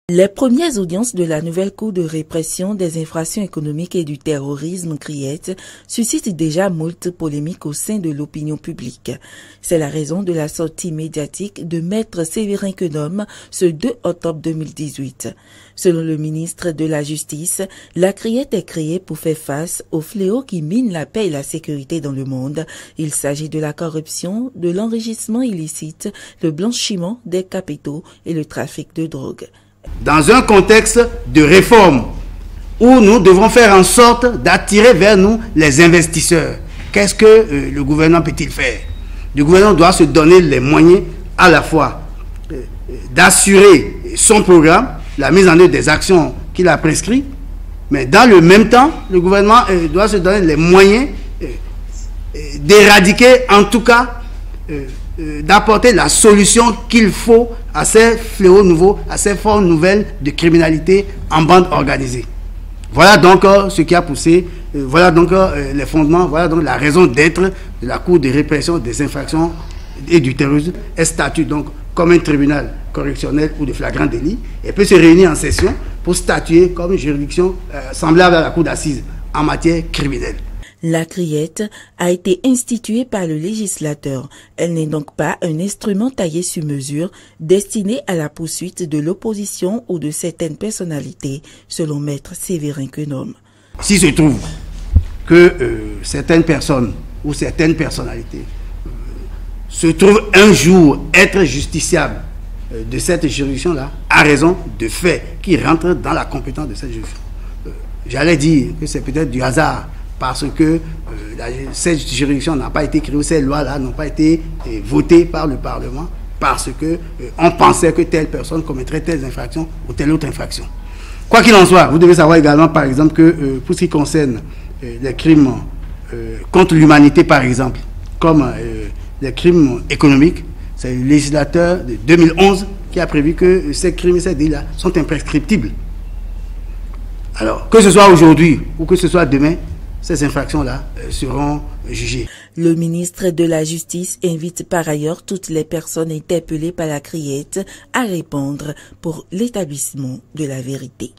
Les premières audiences de la nouvelle Cour de répression des infractions économiques et du terrorisme CRIET suscitent déjà moult polémiques au sein de l'opinion publique. C'est la raison de la sortie médiatique de Maître Séverin Quenome ce 2 octobre 2018. Selon le ministre de la Justice, la CRIET est créée pour faire face aux fléaux qui minent la paix et la sécurité dans le monde. Il s'agit de la corruption, de l'enrichissement illicite, le blanchiment des capitaux et le trafic de drogue. Dans un contexte de réforme où nous devons faire en sorte d'attirer vers nous les investisseurs, qu'est-ce que le gouvernement peut-il faire? Le gouvernement doit se donner les moyens à la fois d'assurer son programme, la mise en œuvre des actions qu'il a prescrites, mais dans le même temps, le gouvernement doit se donner les moyens d'éradiquer, en tout cas, d'apporter la solution qu'il faut à ces fléaux nouveaux, à ces formes nouvelles de criminalité en bande organisée. Voilà donc ce qui a poussé, voilà donc les fondements, voilà donc la raison d'être de la Cour de répression des infractions et du terrorisme. Elle statue donc comme un tribunal correctionnel ou de flagrant délit et peut se réunir en session pour statuer comme une juridiction semblable à la Cour d'assises en matière criminelle. La CRIET a été instituée par le législateur. Elle n'est donc pas un instrument taillé sur mesure destiné à la poursuite de l'opposition ou de certaines personnalités, selon Maître Séverin Quenome. S'il se trouve que certaines personnes ou certaines personnalités se trouvent un jour être justiciables de cette juridiction-là, à raison de faits qui rentrent dans la compétence de cette juridiction, j'allais dire que c'est peut-être du hasard, parce que cette juridiction n'a pas été créée, ces lois-là n'ont pas été votées par le Parlement, parce que on pensait que telle personne commettrait telle infraction ou telle autre infraction. Quoi qu'il en soit, vous devez savoir également, par exemple, que pour ce qui concerne les crimes contre l'humanité, par exemple, comme les crimes économiques, c'est le législateur de 2011 qui a prévu que ces crimes et ces délits-là sont imprescriptibles. Alors, que ce soit aujourd'hui ou que ce soit demain, ces infractions-là seront jugées. Le ministre de la Justice invite par ailleurs toutes les personnes interpellées par la CRIET à répondre pour l'établissement de la vérité.